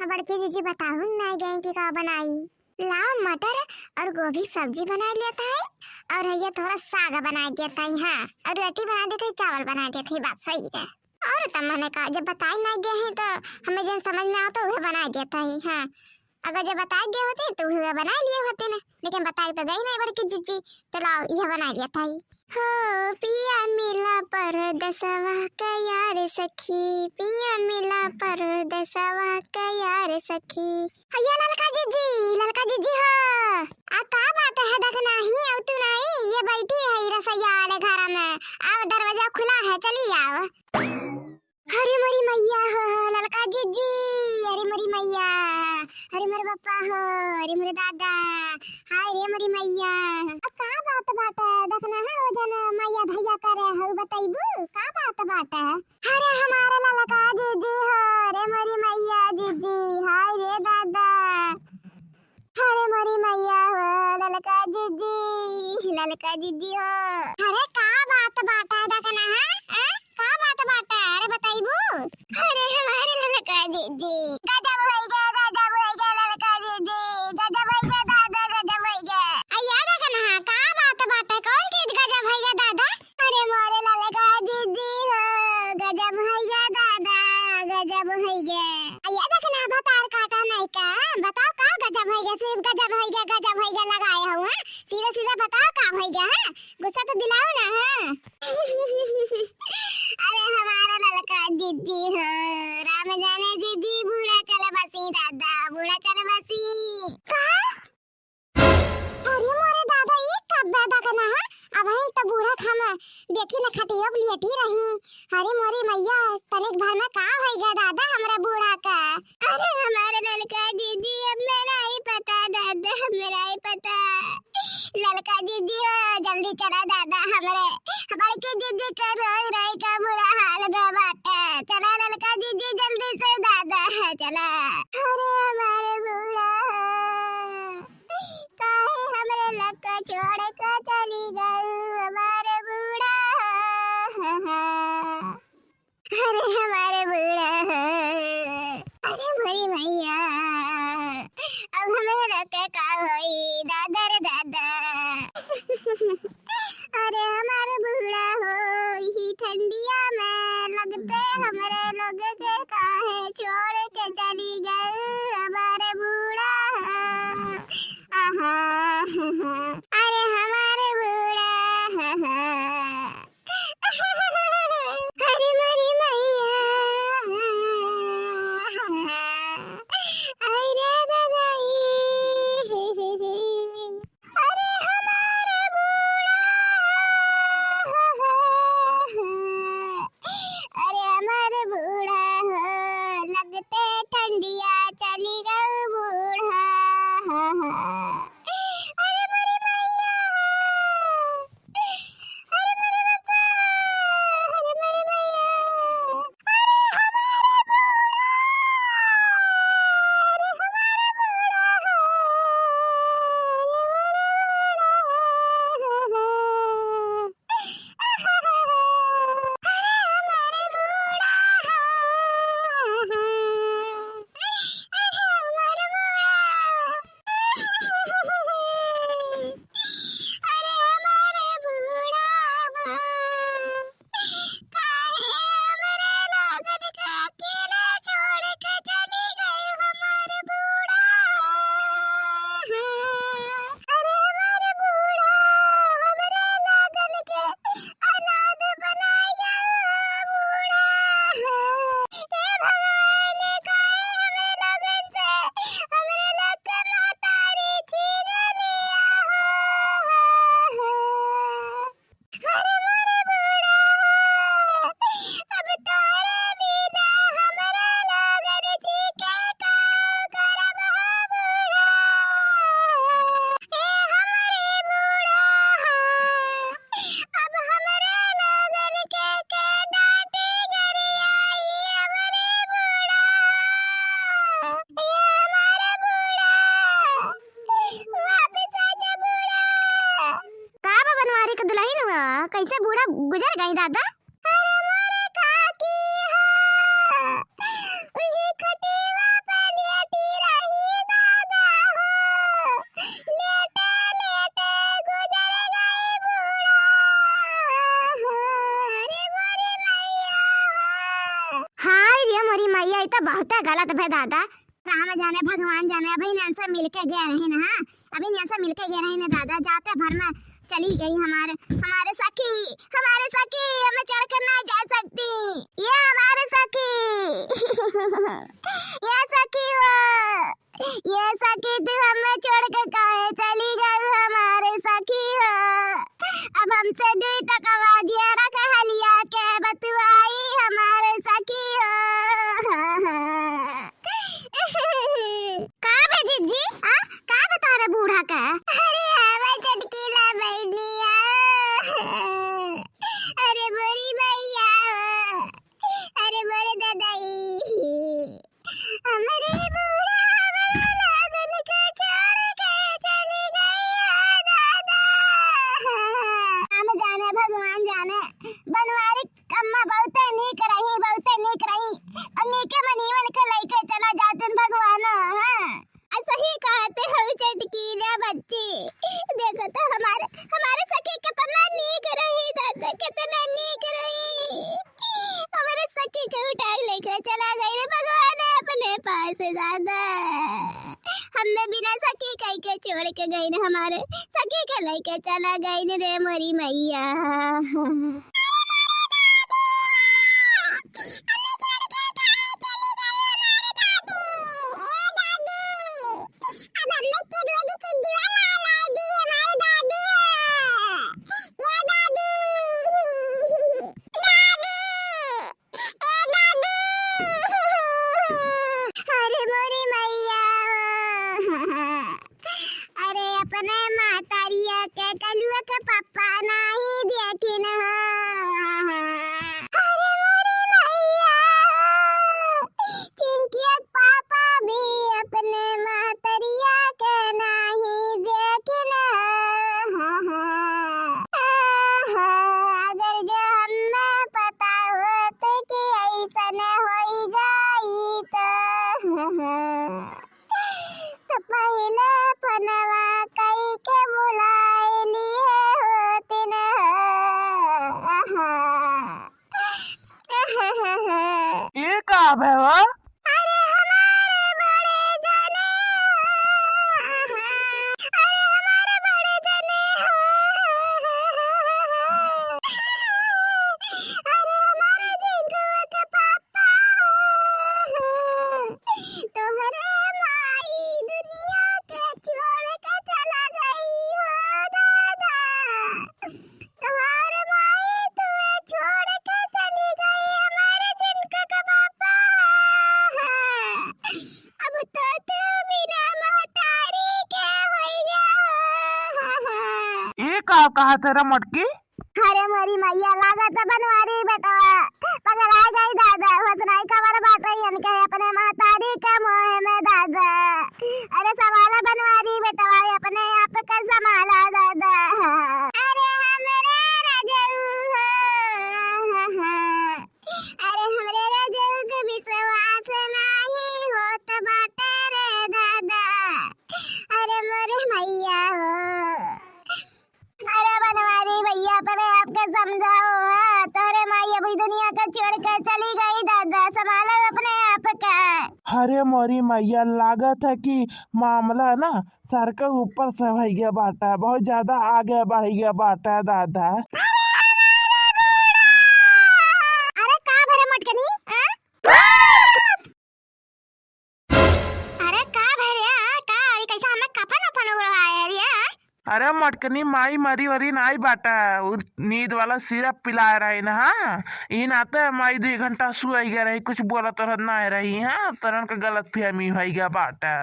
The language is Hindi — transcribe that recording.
बड़की जीजी बताओ नहीं गए कि का बनाई। लाओ मटर और गोभी सब्जी बना लेता है और ये थोड़ा साग बना देता है। हाँ, और रोटी बना देते है, चावल बना देते है, बस सही है। और तब मैंने कहा जब बताए नहीं गए हैं तो हमें जब समझ में आता वह बना देता है। हाँ, अगर जब बताए गए होते तो वह बना लिए होते ना, लेकिन बताए तो गई नहीं बड़की जीजी, तो लाओ यह बना देता है। हो पिया मिला परदेसवा का यार सखी, पिया मिला परदेसवा का यार सखी। हैया ललका जीजी हो आ का बात है देख नहीं अब तू नहीं ये बैठी है रसैया वाले घर में, अब दरवाजा खुला है चली आओ। हरे मरी मैया हो ललका जीजी, हरे मरी मैया, हरे मेरे पापा हो, हरे मेरे दादा, हाय रे मरी मैया। अब का बात देखना है वो जन मैया भैया करे हो बताइबू का बात है। अरे हमारे ललका जीजी हो, रे मरी मैया जीजी, हाय रे दादा, हरे मरी मैया हो ललका जीजी हो। अरे का बात देखना है का बात अरे बताइबू। अरे हमारे ललका जीजी गजब हो गया ललका जीजी, गजब हो गया दादा, गजब हो गया। अय्या देखना है का बात है कौन चीज गजब हो गया दादा। अरे मोरे ललका जीजी हो गजब हो गया दादा, गजब हो गया। अय्या देखना बता काटा नहीं का बताओ का गजब हो गया, सिर्फ गजब हो गया लगाया हुआ, सीधा बताओ का हो गया है, गुस्सा तो दिलाओ ना है। अरे हमारा ललका जीजी हो राम जाने जीजी, बूढ़ा चले बसी दादा, बूढ़ा चले बसी का। अरे मोरे दादा ये कब पैदा करना है, अब हम तो बूढ़ा खाना देखी न खटिया लेटी रही। अरे मोरे मैया तनिक भर में का हो गया दादा हमरा बूढ़ा का। अरे हमारे ललका जीजी अब मेरा ही पता दादा, मेरा ही पता। ललका जीजी हो जल्दी चला दादा, हमरे बड़के जीजी का रोज रही का बुरा हाल बाटे, चला ललका जीजी जल्दी से दादा चला। अरे हमारे बूढ़ा काहे हमरे लक्का छोड़ के चली गई हमारे बूढ़ा। अरे हमारे बूढ़ा, अरे मरी मैया अब हमें लक्का का होई दादा रे दादा। अरे हमारे बूढ़ा हो ही ठंडिया में लगते हमरे लोग के काहे छोड़ के चली गई हमारे बूढ़ा। अरे हमारे बूढ़ा अरे मरी मैया, अरे दादाई, अरे हमारे बूढ़ा, अरे हमारे बूढ़ा हो लगते ठंडिया चली गई बूढ़ा। अरे मरी मैया, अरे मेरे पापा, अरे मेरे मैया, अरे हमारे बूढ़ा, अरे हमारे बूढ़ा हो, कैसे बूढ़ा गुजर गई दादा। अरे मोरे काकी हो उही खटिया पे लिए हाय रे मोरी मैया, ये तो बहुत गलत है दादा। राम जाने भगवान जाने, अभी इनसे से मिलके गए नहीं ना। अभी इनसे से मिलके गए नहीं ना दादा। जाते भर में चली गई हमारे सखी हमें चढ़ कर नहीं जा सकती। ये हमारे सखी ये सखी तू हमें छोड़ के काहे चली गई हमारे सखी हो। अब हमसे दूर तक आवाज रख हलिया के बतुआई हमारे सखी हो। का बे जीजी का बता रहे बूढ़ा का? अरे हवा चटकीला बहनिया, अरे बोरी भैया, अरे बोरे दादाई, हमारे बूढ़ा हमारा लगन को छोड़ के चली गई है दादा। हम जाने भगवान जाने, बनवारी अम्मा बहुत नीक रही और नीके मनीवन के लेके चला जाते भगवान। ऐसा ही कहते हम चटकीला बच्चे। देखो तो हमारे सखी कितना नीक रही दादा, कितना नीक रही। हमारे सखी को उठा लेकर चला गई भगवान अपने पास दादा। हमने बिना सखी कहीं के छोड़ के गई ना, हमारे सखी के लेके चला गई रे मोरी मैया। अरे अपने मातारिया के कलुआ के पापा नहीं देखिन। अरे मोरी मैया, चिंकिया पापा भी अपने मातारिया के नहीं देखिन। अगर जो हमें पता होत कि ऐसन होई जाई तो पहले फनवा कई के बुलाए लिए होती न। ये का भैया? अरे हमारे बड़े जने, अरे हमारे बड़े जने, अरे हमारे जिंकुआ के पापा, तोहरे माई दुनिया के छोड़ के चला गई हो दादा। तुम्हारे माई तुम्हें छोड़ के चली गई, हमारे जिनको का पापा। अब तो तू बिना महतारी के हो गया। ये का कहा तेरा मटकी? अरे मोरी मैया, लागत बनवारी बेटा पगला गई दादा। हसनाई खबर बात रही इनके अपने महतारी के मोह में दादा। अरे सवाला बनवारी बेटा अपने आप का संभाला दादा। अरे हमरे रजऊ, अरे हमरे रजऊ के विश्वास नहीं होत बाटे रे दादा। अरे मोरे मैया हो, अरे बनवारी भैया पहले आपके समझाओ। तोरे माई अभी दुनिया का छोड़ के चली गई दादा, संभालो अपने आप का। अरे मोरी मैया, लागत है कि मामला ना सर के ऊपर से हो गया बाटा, बहुत ज्यादा आगे बढ़ गया बाटा दादा। अरे का भरे मटकनी? अरे का भरे का कैसा हमें कफन अपन उड़वाया रे? अरे मटकनी माई मरी वरी नाई बाटा, नींद वाला सिरप पिला रही ना। हाँ इन आते माई 2 घंटा सुई गया रही, कुछ बोला तो ना रही। हाँ तरन का गलत फहमी हो गया बाटा।